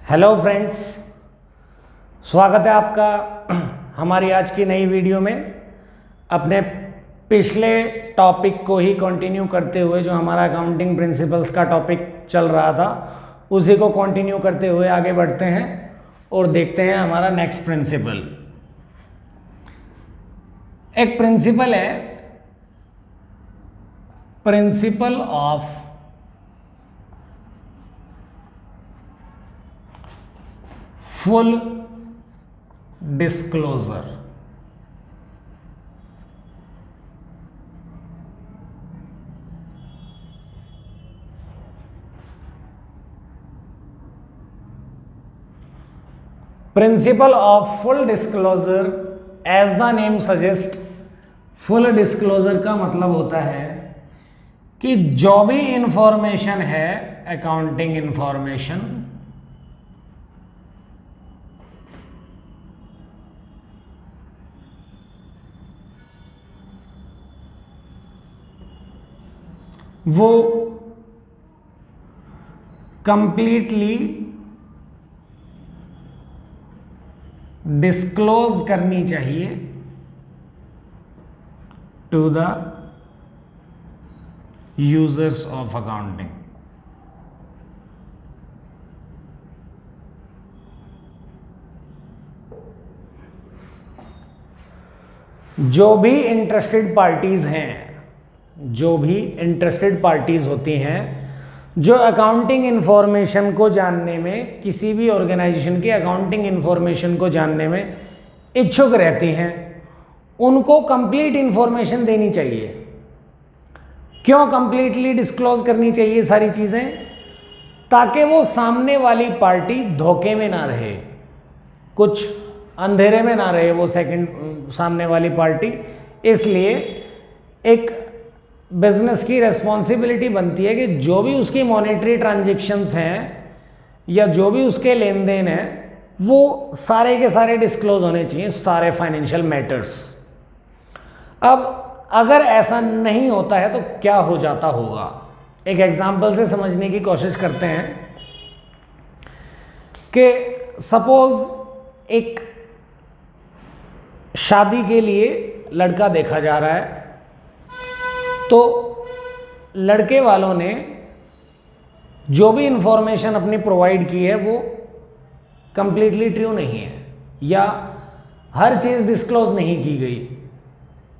Hello friends, स्वागत है आपका हमारी आज की नई वीडियो में। अपने पिछले टॉपिक को ही कंटिन्यू करते हुए, जो हमारा अकाउंटिंग प्रिंसिपल्स का टॉपिक चल रहा था, उसी को कंटिन्यू करते हुए आगे बढ़ते हैं और देखते हैं हमारा नेक्स्ट प्रिंसिपल। एक प्रिंसिपल है principle of full disclosure. Principle of full disclosure, as the name suggest, full disclosure का मतलब होता है कि जो भी इंफॉर्मेशन है अकाउंटिंग इंफॉर्मेशन, वो कंप्लीटली डिस्क्लोज करनी चाहिए to the users of accounting. जो भी इंटरेस्टेड पार्टीज हैं, जो भी इंटरेस्टेड पार्टीज होती हैं, जो अकाउंटिंग इंफॉर्मेशन को जानने में, किसी भी ऑर्गेनाइजेशन की अकाउंटिंग इंफॉर्मेशन को जानने में इच्छुक रहती हैं, उनको कंप्लीट इंफॉर्मेशन देनी चाहिए। क्यों कंप्लीटली डिस्क्लोज करनी चाहिए सारी चीज़ें? ताकि वो सामने वाली पार्टी धोखे में ना रहे, कुछ अंधेरे में ना रहे वो सामने वाली पार्टी। इसलिए एक बिजनेस की रेस्पॉन्सिबिलिटी बनती है कि जो भी उसकी मॉनेटरी ट्रांजैक्शंस हैं या जो भी उसके लेन देन है, वो सारे के सारे डिस्क्लोज होने चाहिए, सारे फाइनेंशियल मैटर्स। अब अगर ऐसा नहीं होता है तो क्या हो जाता होगा, एक एग्जांपल से समझने की कोशिश करते हैं कि सपोज एक शादी के लिए लड़का देखा जा रहा है, तो लड़के वालों ने जो भी इंफॉर्मेशन अपनी प्रोवाइड की है वो कंप्लीटली ट्रू नहीं है, या हर चीज़ डिस्क्लोज नहीं की गई,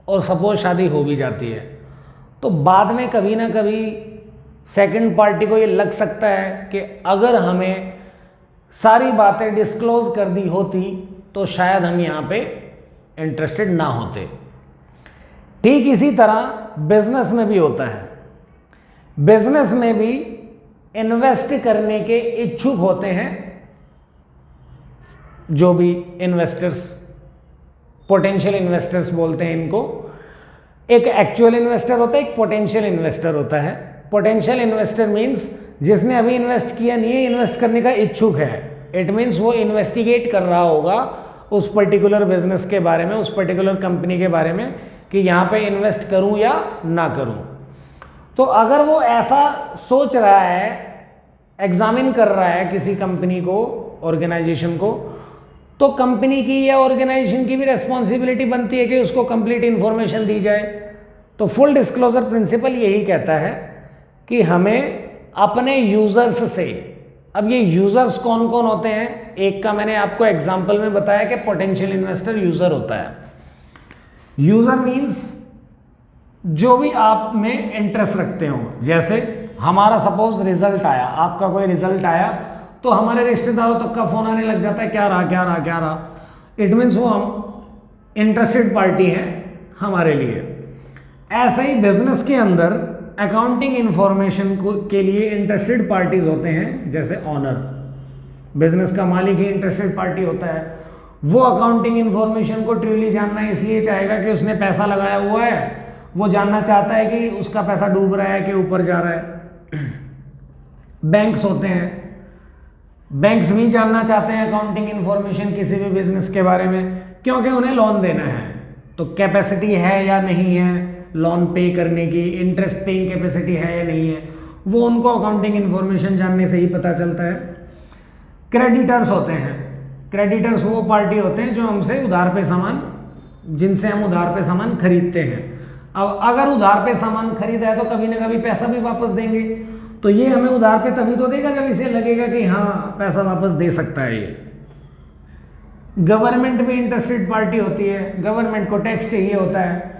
और सपोज शादी हो भी जाती है, तो बाद में कभी ना कभी सेकंड पार्टी को ये लग सकता है कि अगर हमें सारी बातें डिस्क्लोज कर दी होती तो शायद हम यहाँ पे इंटरेस्टेड ना होते। ठीक इसी तरह बिजनेस में भी होता है। बिजनेस में भी इन्वेस्ट करने के इच्छुक होते हैं जो भी इन्वेस्टर्स, पोटेंशियल इन्वेस्टर्स बोलते हैं इनको। एक एक्चुअल इन्वेस्टर होता है, एक पोटेंशियल इन्वेस्टर होता है। पोटेंशियल इन्वेस्टर मींस जिसने अभी इन्वेस्ट किया नहीं है, इन्वेस्ट करने का इच्छुक है। इट मीन्स वो इन्वेस्टिगेट कर रहा होगा उस पर्टिकुलर बिजनेस के बारे में, उस पर्टिकुलर कंपनी के बारे में, कि यहाँ पे इन्वेस्ट करूँ या ना करूँ। तो अगर वो ऐसा सोच रहा है, एग्जामिन कर रहा है किसी कंपनी को, ऑर्गेनाइजेशन को, तो कंपनी की या ऑर्गेनाइजेशन की भी रेस्पॉन्सिबिलिटी बनती है कि उसको कंप्लीट इन्फॉर्मेशन दी जाए। तो फुल डिस्क्लोजर प्रिंसिपल यही कहता है कि हमें अपने यूजर्स से, अब ये यूजर्स कौन कौन होते हैं, एक का मैंने आपको एग्जाम्पल में बताया कि पोटेंशियल इन्वेस्टर यूजर होता है। यूजर मीन्स जो भी आप में इंटरेस्ट रखते हो। जैसे हमारा सपोज रिजल्ट आया, आपका कोई रिजल्ट आया, तो हमारे रिश्तेदारों तक का फोन आने लग जाता है, क्या रहा क्या रहा क्या रहा। इट मीन्स वो हम इंटरेस्टेड पार्टी हैं हमारे लिए। ऐसे ही बिजनेस के अंदर अकाउंटिंग इंफॉर्मेशन को के लिए इंटरेस्टेड पार्टीज होते हैं। जैसे ऑनर, बिजनेस का मालिक ही इंटरेस्टेड पार्टी होता है। वो अकाउंटिंग इंफॉर्मेशन को ट्रूली जानना इसलिए चाहेगा कि उसने पैसा लगाया हुआ है, वो जानना चाहता है कि उसका पैसा डूब रहा है कि ऊपर जा रहा है। बैंक्स होते हैं, बैंक्स भी जानना चाहते हैं अकाउंटिंग इंफॉर्मेशन किसी भी बिजनेस के बारे में, क्योंकि उन्हें लोन देना है, तो कैपेसिटी है या नहीं है लोन पे करने की, इंटरेस्ट पेइंग कैपेसिटी है या नहीं है, वो उनको अकाउंटिंग इंफॉर्मेशन जानने से ही पता चलता है। क्रेडिटर्स होते हैं। क्रेडिटर्स वो पार्टी होते हैं जो हमसे उधार पे सामान, जिनसे हम उधार पे सामान खरीदते हैं। अब अगर उधार पे सामान खरीदा है तो कभी ना कभी पैसा भी वापस देंगे, तो ये हमें उधार पे तभी तो देगा जब इसे लगेगा कि हाँ पैसा वापस दे सकता है ये। गवर्नमेंट भी इंटरेस्टेड पार्टी होती है, गवर्नमेंट को टैक्स चाहिए होता है।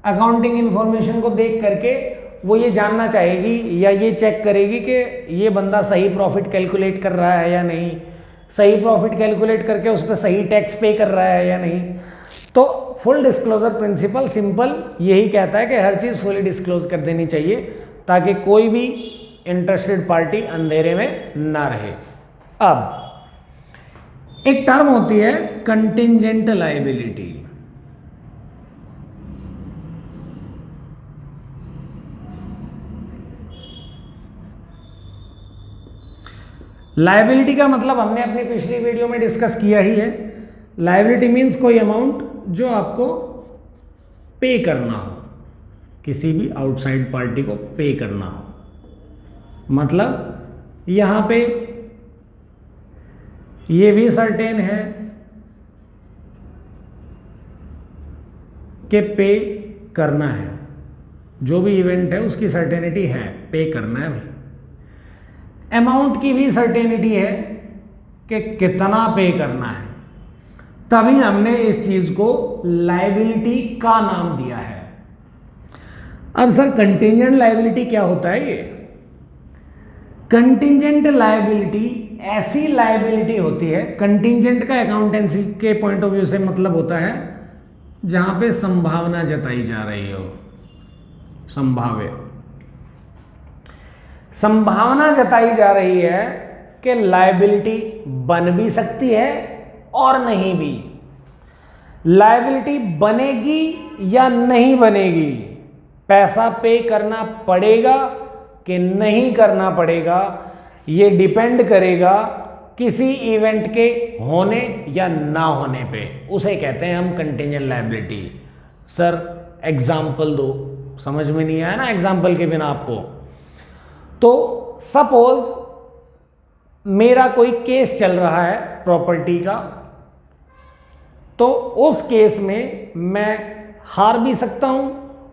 अकाउंटिंग इंफॉर्मेशन को देख करके वो ये जानना चाहेगी या ये चेक करेगी कि ये बंदा सही प्रॉफिट कैलकुलेट कर रहा है या नहीं, सही प्रॉफिट कैलकुलेट करके उस पर सही टैक्स पे कर रहा है या नहीं। तो फुल डिस्क्लोजर प्रिंसिपल सिंपल यही कहता है कि हर चीज़ फुली डिस्क्लोज कर देनी चाहिए ताकि कोई भी इंटरेस्टेड पार्टी अंधेरे में ना रहे। अब एक टर्म होती है कंटिंजेंट लायबिलिटी। लायबिलिटी का मतलब हमने अपनी पिछली वीडियो में डिस्कस किया ही है। लायबिलिटी मीन्स कोई अमाउंट जो आपको पे करना हो, किसी भी आउटसाइड पार्टी को पे करना हो। मतलब यहाँ पे ये भी सर्टेन है कि पे करना है, जो भी इवेंट है उसकी सर्टेनिटी है, पे करना है भाई। अमाउंट की भी सर्टेनिटी है कि कितना पे करना है, तभी हमने इस चीज को लायबिलिटी का नाम दिया है। अब सर कंटिंजेंट लायबिलिटी क्या होता है? ये कंटिंजेंट लायबिलिटी ऐसी लायबिलिटी होती है, कंटिंजेंट का अकाउंटेंसी के पॉइंट ऑफ व्यू से मतलब होता है जहां पे संभावना जताई जा रही हो, संभाव्य संभावना जताई जा रही है कि लायबिलिटी बन भी सकती है और नहीं भी। लायबिलिटी बनेगी या नहीं बनेगी, पैसा पे करना पड़ेगा कि नहीं करना पड़ेगा, ये डिपेंड करेगा किसी इवेंट के होने या ना होने पे। उसे कहते हैं हम कंटिंजेंट लायबिलिटी। सर एग्जाम्पल दो, समझ में नहीं आया ना एग्जाम्पल के बिना आपको? तो सपोज मेरा कोई केस चल रहा है प्रॉपर्टी का, तो उस केस में मैं हार भी सकता हूं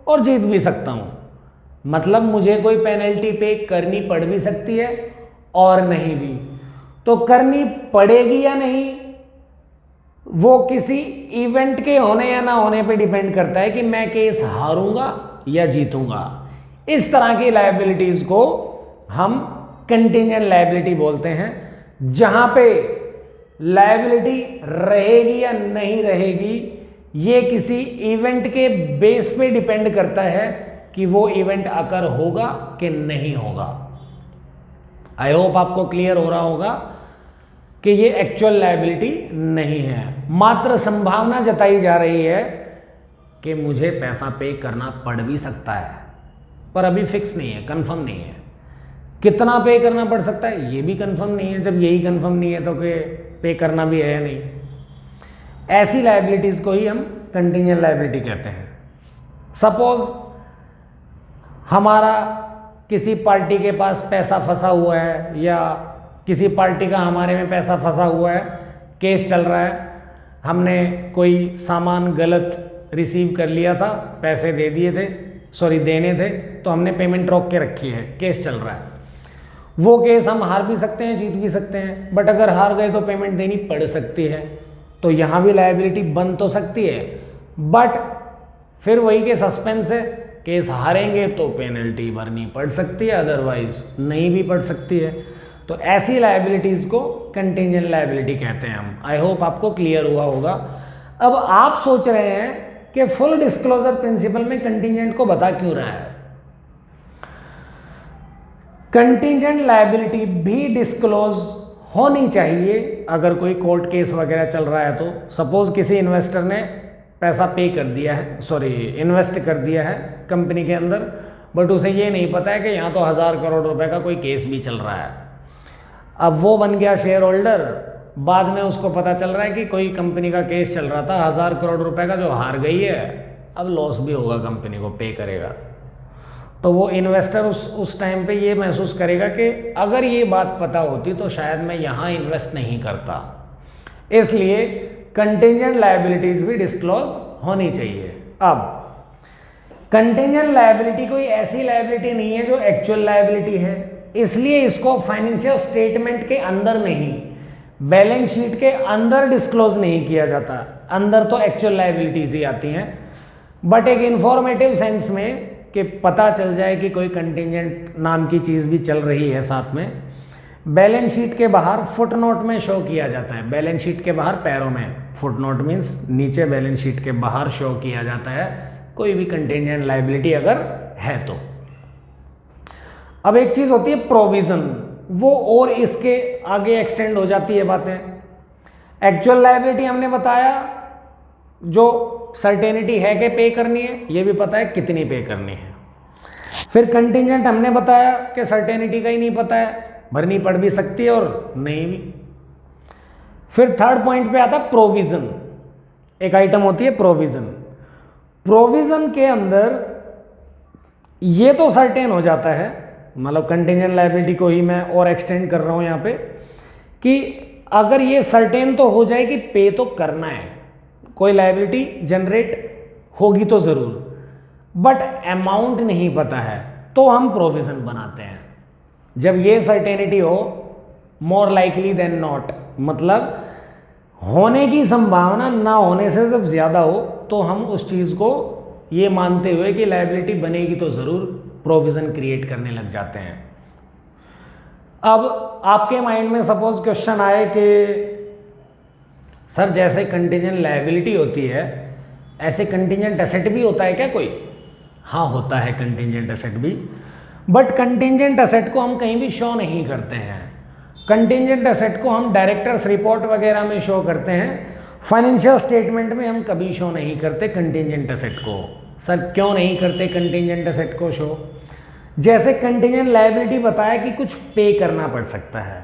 और जीत भी सकता हूं। मतलब मुझे कोई पेनल्टी पे करनी पड़ भी सकती है और नहीं भी। तो करनी पड़ेगी या नहीं, वो किसी इवेंट के होने या ना होने पे डिपेंड करता है कि मैं केस हारूंगा या जीतूंगा। इस तरह की लायबिलिटीज को हम कंटिंजेंट लायबिलिटी बोलते हैं, जहां पे लायबिलिटी रहेगी या नहीं रहेगी ये किसी इवेंट के बेस पे डिपेंड करता है कि वो इवेंट अकर होगा कि नहीं होगा। आई होप आपको क्लियर हो रहा होगा कि ये एक्चुअल लायबिलिटी नहीं है, मात्र संभावना जताई जा रही है कि मुझे पैसा पे करना पड़ भी सकता है, पर अभी फिक्स नहीं है, कंफर्म नहीं है। कितना पे करना पड़ सकता है ये भी कंफर्म नहीं है। जब यही कंफर्म नहीं है तो कि पे करना भी है या नहीं। ऐसी लायबिलिटीज को ही हम कंटिंजेंट लायबिलिटी कहते हैं। सपोज हमारा किसी पार्टी के पास पैसा फंसा हुआ है या किसी पार्टी का हमारे में पैसा फंसा हुआ है, केस चल रहा है, हमने कोई सामान गलत रिसीव कर लिया था, पैसे दे दिए थे, सॉरी देने थे, तो हमने पेमेंट रोक के रखी है, केस चल रहा है। वो केस हम हार भी सकते हैं, जीत भी सकते हैं, बट अगर हार गए तो पेमेंट देनी पड़ सकती है। तो यहाँ भी लायबिलिटी बन तो सकती है, बट फिर वही के सस्पेंस है, केस हारेंगे तो पेनल्टी भरनी पड़ सकती है, अदरवाइज नहीं भी पड़ सकती है। तो ऐसी लायबिलिटीज़ को कंटिंजेंट लायबिलिटी कहते हैं हम। आई होप आपको क्लियर हुआ होगा। अब आप सोच रहे हैं कि फुल डिस्क्लोजर प्रिंसिपल में कंटिंजेंट को बता क्यों रहा है? कंटिंजेंट लायबिलिटी भी डिस्क्लोज होनी चाहिए अगर कोई कोर्ट केस वगैरह चल रहा है। तो सपोज किसी इन्वेस्टर ने पैसा पे कर दिया है, सॉरी इन्वेस्ट कर दिया है कंपनी के अंदर, बट उसे ये नहीं पता है कि यहाँ तो 1000 करोड़ रुपए का कोई केस भी चल रहा है। अब वो बन गया शेयर होल्डर, बाद में उसको पता चल रहा है कि कोई कंपनी का केस चल रहा था 1000 करोड़ रुपए का जो हार गई है, अब लॉस भी होगा, कंपनी को पे करेगा। तो वो इन्वेस्टर उस टाइम पे ये महसूस करेगा कि अगर ये बात पता होती तो शायद मैं यहाँ इन्वेस्ट नहीं करता। इसलिए कंटिंजेंट लायबिलिटीज भी डिस्क्लोज होनी चाहिए। अब कंटिंजेंट लायबिलिटी कोई ऐसी लायबिलिटी नहीं है जो एक्चुअल लायबिलिटी है, इसलिए इसको फाइनेंशियल स्टेटमेंट के अंदर नहीं, बैलेंस शीट के अंदर डिस्क्लोज नहीं किया जाता। अंदर तो एक्चुअल लायबिलिटीज ही आती हैं, बट एक इंफॉर्मेटिव सेंस में कि पता चल जाए कि कोई कंटिंजेंट नाम की चीज़ भी चल रही है साथ में, बैलेंस शीट के बाहर फुटनोट में शो किया जाता है। बैलेंस शीट के बाहर पैरों में, फुटनोट मीन्स नीचे बैलेंस शीट के बाहर शो किया जाता है कोई भी कंटिंजेंट लायबिलिटी अगर है तो। अब एक चीज़ होती है प्रोविज़न, वो और इसके आगे एक्सटेंड हो जाती है बातें। एक्चुअल लायबिलिटी हमने बताया जो सर्टेनिटी है कि पे करनी है, ये भी पता है कितनी पे करनी है। फिर कंटिंजेंट हमने बताया कि सर्टेनिटी का ही नहीं पता है, भरनी पड़ भी सकती है और नहीं भी। फिर थर्ड पॉइंट पे आता प्रोविज़न, एक आइटम होती है प्रोविज़न। प्रोविज़न के अंदर ये तो सर्टेन हो जाता है, मतलब कंटिंजेंट लायबिलिटी को ही मैं और एक्सटेंड कर रहा हूँ यहाँ पे, कि अगर ये सर्टेन तो हो जाए कि पे तो करना है, कोई लायबिलिटी जनरेट होगी तो ज़रूर, बट अमाउंट नहीं पता है तो हम प्रोविज़न बनाते हैं। जब ये सर्टेनिटी हो, मोर लाइकली देन नॉट, मतलब होने की संभावना ना होने से जब ज़्यादा हो तो हम उस चीज़ को ये मानते हुए कि लायबिलिटी बनेगी तो ज़रूर प्रोविज़न क्रिएट करने लग जाते हैं। अब आपके माइंड में सपोज क्वेश्चन आए कि सर जैसे कंटिंजेंट लायबिलिटी होती है ऐसे कंटिंजेंट एसेट भी होता है क्या कोई? हाँ होता है कंटिंजेंट एसेट भी, बट कंटिंजेंट एसेट को हम कहीं भी शो नहीं करते हैं। कंटिंजेंट एसेट को हम डायरेक्टर्स रिपोर्ट वगैरह में शो करते हैं, फाइनेंशियल स्टेटमेंट में हम कभी शो नहीं करते कंटिंजेंट एसेट को। सर क्यों नहीं करते कंटिंजेंट एसेट को शो? जैसे कंटिंजेंट लायबिलिटी बताया कि कुछ पे करना पड़ सकता है,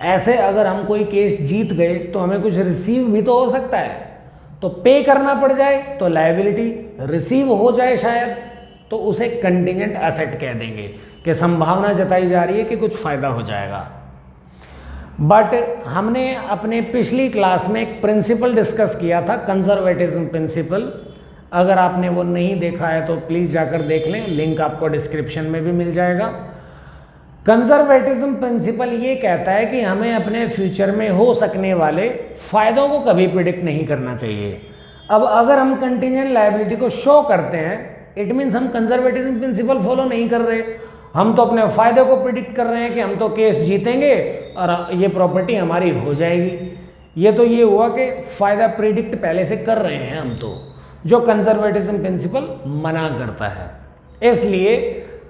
ऐसे अगर हम कोई केस जीत गए तो हमें कुछ रिसीव भी तो हो सकता है, तो पे करना पड़ जाए तो लायबिलिटी, रिसीव हो जाए शायद तो उसे कंटिंजेंट एसेट कह देंगे कि संभावना जताई जा रही है कि कुछ फ़ायदा हो जाएगा। बट हमने अपने पिछली क्लास में एक प्रिंसिपल डिस्कस किया था, कंजर्वेटिज्म प्रिंसिपल। अगर आपने वो नहीं देखा है तो प्लीज़ जाकर देख लें, लिंक आपको डिस्क्रिप्शन में भी मिल जाएगा। कंजर्वेटिज्म प्रिंसिपल ये कहता है कि हमें अपने फ्यूचर में हो सकने वाले फ़ायदों को कभी प्रिडिक्ट नहीं करना चाहिए। अब अगर हम कंटिंजेंट लायबिलिटी को शो करते हैं, इट मीन्स हम कंजर्वेटिज्म प्रिंसिपल फॉलो नहीं कर रहे, हम तो अपने फ़ायदे को प्रिडिक्ट कर रहे हैं कि हम तो केस जीतेंगे और ये प्रॉपर्टी हमारी हो जाएगी। ये तो ये हुआ कि फ़ायदा प्रिडिक्ट पहले से कर रहे हैं हम तो, जो कंजर्वेटिज्म प्रिंसिपल मना करता है। इसलिए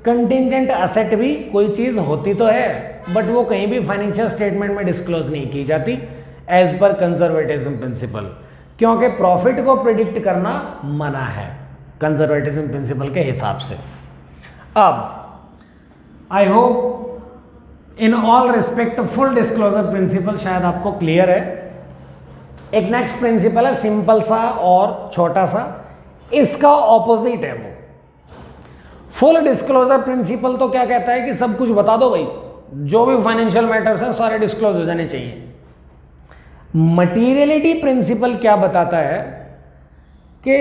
कंटिंजेंट एसेट भी कोई चीज़ होती तो है, बट वो कहीं भी फाइनेंशियल स्टेटमेंट में डिस्क्लोज नहीं की जाती एज पर कंजर्वेटिज्म प्रिंसिपल, क्योंकि प्रॉफिट को प्रिडिक्ट करना मना है कंजर्वेटिज्म प्रिंसिपल के हिसाब से। अब I hope in all respect full disclosure principle शायद आपको क्लियर है। एक नेक्स्ट प्रिंसिपल है सिंपल सा और छोटा सा, इसका ऑपोजिट है वो। फुल डिस्क्लोजर प्रिंसिपल तो क्या कहता है कि सब कुछ बता दो भाई, जो भी फाइनेंशियल मैटर्स हैं सारे डिस्क्लोज हो जाने चाहिए। मटीरियलिटी प्रिंसिपल क्या बताता है कि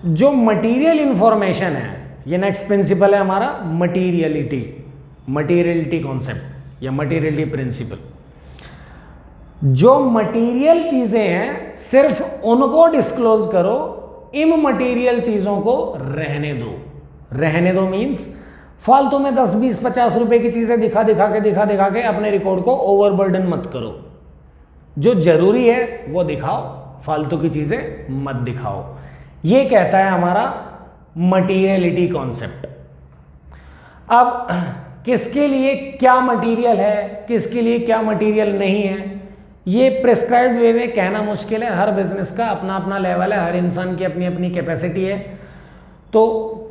जो मटीरियल इंफॉर्मेशन है, ये नेक्स्ट प्रिंसिपल है हमारा मटीरियलिटी, मटीरियलिटी कॉन्सेप्ट या मटीरियलिटी प्रिंसिपल। जो मटीरियल चीजें हैं सिर्फ उनको डिस्क्लोज करो, इममटीरियल चीजों को रहने दो। रहने दो मीन्स फालतू में 10, 20, 50 रुपए की चीजें दिखा दिखा के अपने रिकॉर्ड को ओवरबर्डन मत करो। जो जरूरी है वो दिखाओ, फालतू की चीजें मत दिखाओ। ये कहता है हमारा मटीरियलिटी कॉन्सेप्ट। अब किसके लिए क्या मटीरियल है, किसके लिए क्या मटीरियल नहीं है, ये प्रिस्क्राइब्ड वे में कहना मुश्किल है। हर बिजनेस का अपना अपना लेवल है, हर इंसान की अपनी अपनी कैपेसिटी है। तो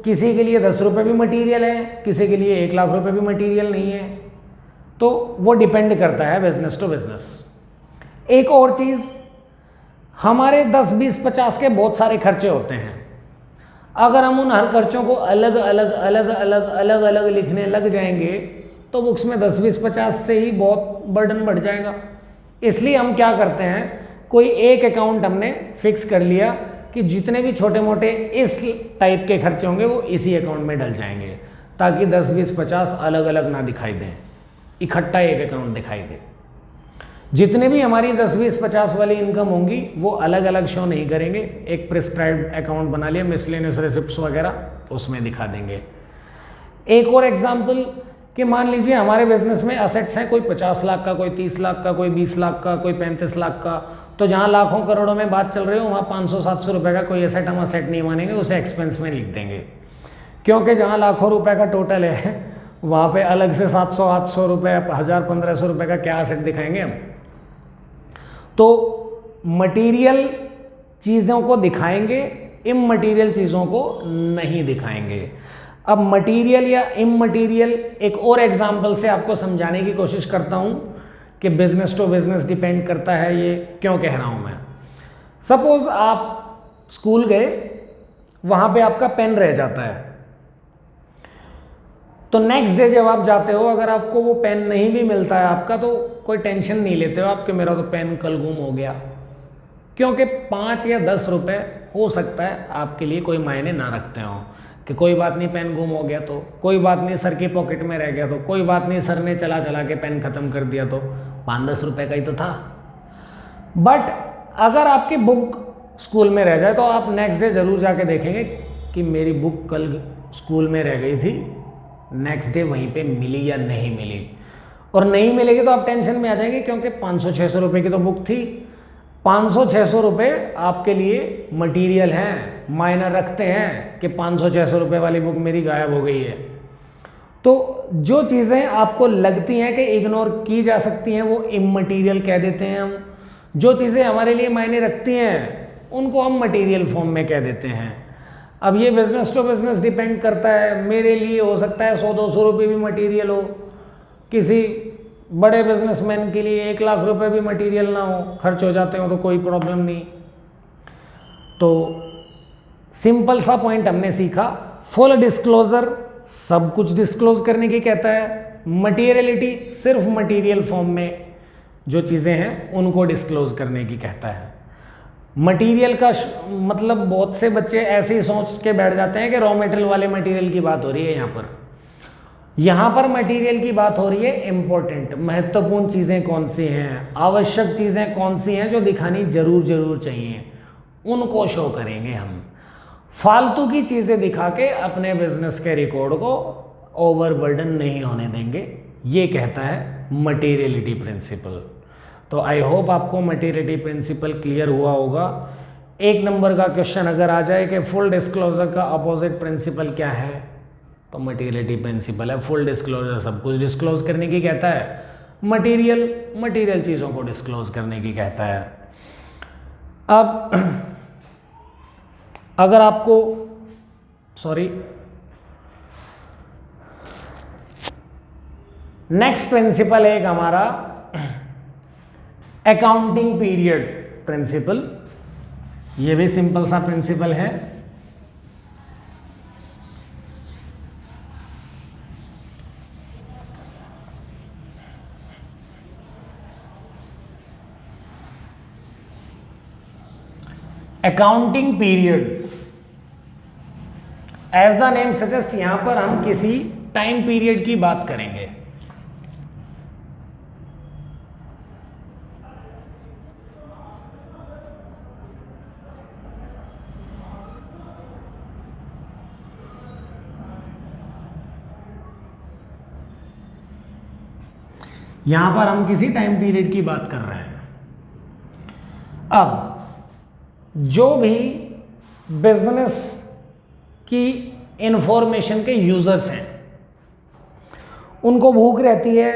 किसी के लिए 10 रुपये भी मटीरियल है, किसी के लिए 1 लाख रुपए भी मटीरियल नहीं है, तो वो डिपेंड करता है बिजनेस टू बिजनेस। एक और चीज़, हमारे 10, 20, 50 के बहुत सारे खर्चे होते हैं। अगर हम उन हर खर्चों को अलग अलग अलग अलग अलग अलग लिखने लग जाएंगे तो बुक्स में 10, 20, 50 से ही बहुत बर्डन बढ़ जाएगा। इसलिए हम क्या करते हैं, कोई एक अकाउंट हमने फिक्स कर लिया कि जितने भी छोटे मोटे इस टाइप के खर्चे होंगे वो इसी अकाउंट में डल जाएंगे, ताकि 10, 20, 50 अलग अलग ना दिखाई दें, इकट्ठा एक अकाउंट दिखाई दे। जितने भी हमारी 10, 20, 50 वाली इनकम होंगी वो अलग अलग शो नहीं करेंगे, एक प्रिस्क्राइब्ड अकाउंट बना लिया, मिसलेनियस रिसिप्ट्स वगैरह उसमें दिखा देंगे। एक और एग्जांपल कि मान लीजिए हमारे बिजनेस में असेट्स हैं, कोई 50 लाख का, कोई 30 लाख का, कोई 20 लाख का, कोई 35 लाख का, तो जहाँ लाखों करोड़ों में बात चल रही हो वहाँ 500-700 रुपये का कोई एसेट हम असेट नहीं मानेंगे, उसे एक्सपेंस में लिख देंगे। क्योंकि जहाँ लाखों रुपए का टोटल है वहाँ पे अलग से 700-800 रुपये, 1000-1500 रुपये का क्या एसेट दिखाएंगे हम। तो मटीरियल चीज़ों को दिखाएंगे, इममटीरियल चीज़ों को नहीं दिखाएंगे। अब मटीरियल या इममटीरियल एक और एग्जांपल से आपको समझाने की कोशिश करता हूँ कि बिजनेस टू बिजनेस डिपेंड करता है, ये क्यों कह रहा हूँ मैं। सपोज आप स्कूल गए, वहाँ पे आपका पेन रह जाता है, तो नेक्स्ट डे जब आप जाते हो अगर आपको वो पेन नहीं भी मिलता है आपका, तो कोई टेंशन नहीं लेते हो आप कि मेरा तो पेन कल गुम हो गया, क्योंकि 5 या 10 रुपए हो सकता है आपके लिए कोई मायने ना रखते हो कि कोई बात नहीं पेन गुम हो गया तो कोई बात नहीं, सर की पॉकेट में रह गया तो कोई बात नहीं, सर ने चला चला के पेन ख़त्म कर दिया तो 5-10 रुपये का ही तो था। बट अगर आपकी बुक स्कूल में रह जाए तो आप नेक्स्ट डे ज़रूर जाके देखेंगे कि मेरी बुक कल स्कूल में रह गई थी, नेक्स्ट डे वहीं पे मिली या नहीं मिली। और नहीं मिलेगी तो आप टेंशन में आ जाएंगे, क्योंकि 500-600 रुपये की तो बुक थी। 500-600 रुपये आपके लिए मटेरियल हैं, मायना रखते हैं कि 500-600 रुपये वाली बुक मेरी गायब हो गई है। तो जो चीज़ें आपको लगती हैं कि इग्नोर की जा सकती हैं वो इममटीरियल कह देते हैं हम। जो चीज़ें हमारे लिए मायने रखती हैं उनको हम मटेरियल फॉर्म में कह देते हैं। अब ये बिजनेस टू बिजनेस डिपेंड करता है, मेरे लिए हो सकता है 100-200 रुपये भी मटेरियल हो, किसी बड़े बिजनेसमैन के लिए 1 लाख रुपए भी मटेरियल ना हो, खर्च हो जाते हो तो कोई प्रॉब्लम नहीं। तो सिंपल सा पॉइंट हमने सीखा, फुल डिस्क्लोजर सब कुछ डिस्क्लोज करने की कहता है, मटीरियलिटी सिर्फ मटेरियल फॉर्म में जो चीज़ें हैं उनको डिस्क्लोज करने की कहता है। मटेरियल का मतलब बहुत से बच्चे ऐसे ही सोच के बैठ जाते हैं कि रॉ मटेरियल वाले मटेरियल की बात हो रही है। यहाँ पर मटेरियल की बात हो रही है, इंपॉर्टेंट महत्वपूर्ण चीज़ें कौन सी हैं, आवश्यक चीज़ें कौन सी हैं जो दिखानी जरूर चाहिए, उनको शो करेंगे हम। फालतू की चीज़ें दिखा के अपने बिजनेस के रिकॉर्ड को ओवरबर्डन नहीं होने देंगे, ये कहता है मटेरियलिटी प्रिंसिपल। तो आई होप आपको मटेरियलिटी प्रिंसिपल क्लियर हुआ होगा। 1 नंबर का क्वेश्चन अगर आ जाए कि फुल डिस्क्लोजर का अपोजिट प्रिंसिपल क्या है, तो मटेरियलिटी प्रिंसिपल है। फुल डिस्क्लोजर सब कुछ डिस्क्लोज करने की कहता है, मटेरियल चीज़ों को डिस्क्लोज करने की कहता है। अब अगर आपको नेक्स्ट प्रिंसिपल है एक हमारा अकाउंटिंग पीरियड प्रिंसिपल, ये भी सिंपल सा प्रिंसिपल है। Accounting period as the name suggest, यहां पर हम किसी टाइम पीरियड की बात करेंगे। यहां पर हम किसी टाइम पीरियड की बात कर रहे हैं। अब जो भी बिजनेस की इंफॉर्मेशन के यूजर्स हैं उनको भूख रहती है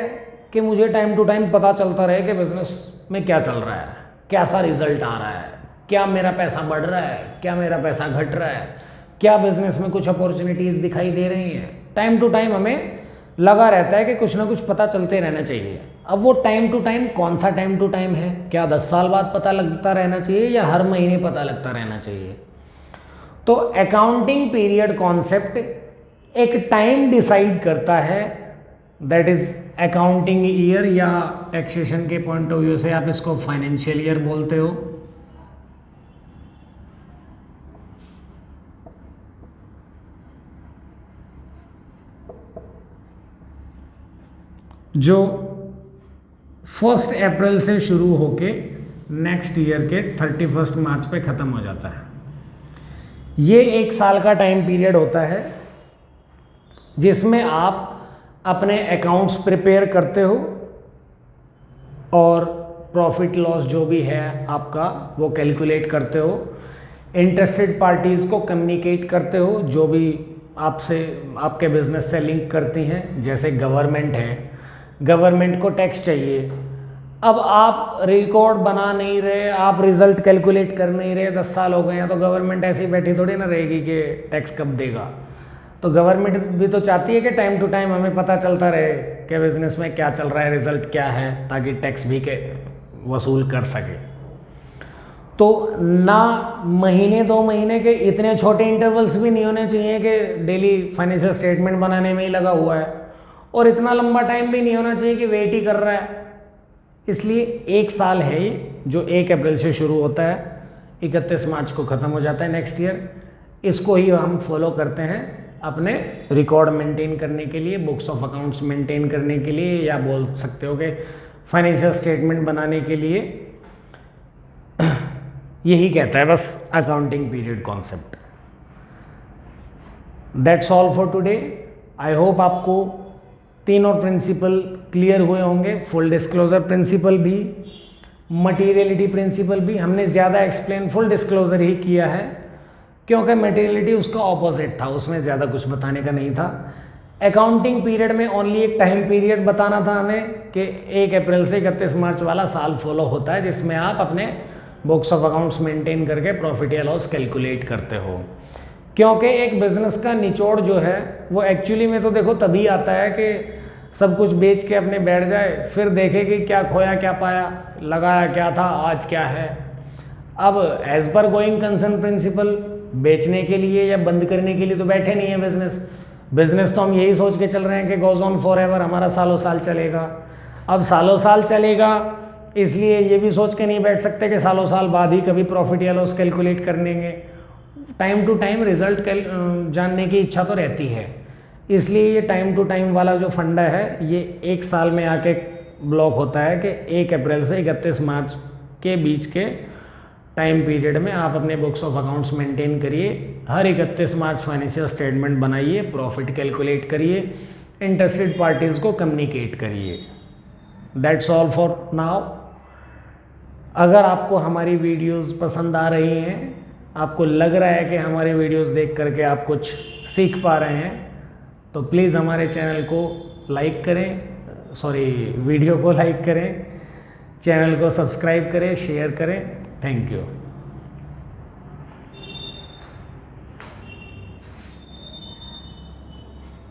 कि मुझे टाइम टू टाइम पता चलता रहे कि बिजनेस में क्या चल रहा है, कैसा रिजल्ट आ रहा है, क्या मेरा पैसा बढ़ रहा है, क्या मेरा पैसा घट रहा है, क्या बिजनेस में कुछ अपॉर्चुनिटीज़ दिखाई दे रही हैं। टाइम टू टाइम हमें लगा रहता है कि कुछ ना कुछ पता चलते रहना चाहिए। अब वो टाइम टू टाइम कौन सा टाइम टू टाइम है, क्या 10 साल बाद पता लगता रहना चाहिए या हर महीने पता लगता रहना चाहिए। तो अकाउंटिंग पीरियड कॉन्सेप्ट एक टाइम डिसाइड करता है, दैट इज अकाउंटिंग ईयर, या टैक्सेशन के पॉइंट ऑफ व्यू से आप इसको फाइनेंशियल ईयर बोलते हो। जो 1 अप्रैल से शुरू होके नेक्स्ट ईयर के 31 मार्च पे ख़त्म हो जाता है। ये 1 साल का टाइम पीरियड होता है जिसमें आप अपने अकाउंट्स प्रिपेयर करते हो और प्रॉफिट लॉस जो भी है आपका वो कैलकुलेट करते हो, इंटरेस्टेड पार्टीज़ को कम्युनिकेट करते हो जो भी आपसे आपके बिजनेस से लिंक करती हैं, जैसे गवर्नमेंट है, गवर्नमेंट को टैक्स चाहिए। अब आप रिकॉर्ड बना नहीं रहे, आप रिजल्ट कैलकुलेट कर नहीं रहे, 10 साल हो गए हैं, तो गवर्नमेंट ऐसी बैठी थोड़ी ना रहेगी कि टैक्स कब देगा। तो गवर्नमेंट भी तो चाहती है कि टाइम टू टाइम हमें पता चलता रहे कि बिज़नेस में क्या चल रहा है, रिजल्ट क्या है, ताकि टैक्स भी के वसूल कर सके। तो ना महीने 2 महीने के इतने छोटे इंटरवल्स भी नहीं होने चाहिए कि डेली फाइनेंशियल स्टेटमेंट बनाने में ही लगा हुआ है, और इतना लंबा टाइम भी नहीं होना चाहिए कि वेट ही कर रहा है। इसलिए 1 साल है ये, जो 1 अप्रैल से शुरू होता है, 31 मार्च को ख़त्म हो जाता है नेक्स्ट ईयर। इसको ही हम फॉलो करते हैं अपने रिकॉर्ड मेंटेन करने के लिए, बुक्स ऑफ अकाउंट्स मेंटेन करने के लिए, या बोल सकते हो कि फाइनेंशियल स्टेटमेंट बनाने के लिए। यही कहता है बस accounting period concept. That's all for today. I hope आपको तीनों प्रिंसिपल क्लियर हुए होंगे, फुल डिस्क्लोजर प्रिंसिपल भी, मटीरियलिटी प्रिंसिपल भी। हमने ज़्यादा एक्सप्लेन फुल डिस्क्लोजर ही किया है क्योंकि मटीरियलिटी उसका ऑपोजिट था, उसमें ज़्यादा कुछ बताने का नहीं था। अकाउंटिंग पीरियड में ओनली एक टाइम पीरियड बताना था हमें कि 1 अप्रैल से 31 मार्च वाला साल फॉलो होता है, जिसमें आप अपने बुक्स ऑफ अकाउंट्स मेंटेन करके प्रॉफिट या लॉस कैलकुलेट करते हो। क्योंकि एक बिज़नेस का निचोड़ जो है वो एक्चुअली में तो देखो तभी आता है कि सब कुछ बेच के अपने बैठ जाए, फिर देखे कि क्या खोया क्या पाया, लगाया क्या था, आज क्या है। अब as per going concern principal, बेचने के लिए या बंद करने के लिए तो बैठे नहीं है बिजनेस तो हम यही सोच के चल रहे हैं कि गोज ऑन फॉर एवर, हमारा सालों साल चलेगा। अब सालों साल चलेगा इसलिए ये भी सोच के नहीं बैठ सकते कि सालों साल बाद ही कभी प्रॉफिट या लॉस कैलकुलेट कर लेंगे। टाइम टू टाइम रिजल्ट जानने की इच्छा तो रहती है, इसलिए ये टाइम टू टाइम वाला जो फंडा है ये 1 साल में आके ब्लॉक होता है कि 1 अप्रैल से 31 मार्च के बीच के टाइम पीरियड में आप अपने बुक्स ऑफ अकाउंट्स मेंटेन करिए। हर 31 मार्च फाइनेंशियल स्टेटमेंट बनाइए, प्रॉफिट कैलकुलेट करिए, इंटरेस्टेड पार्टीज़ को कम्युनिकेट करिए। That's all for now. अगर आपको हमारी वीडियोस पसंद आ रही हैं, आपको लग रहा है कि हमारी वीडियोस देख करके आप कुछ सीख पा रहे हैं, तो प्लीज़ हमारे चैनल को लाइक करें, वीडियो को लाइक करें, चैनल को सब्सक्राइब करें, शेयर करें। Thank you.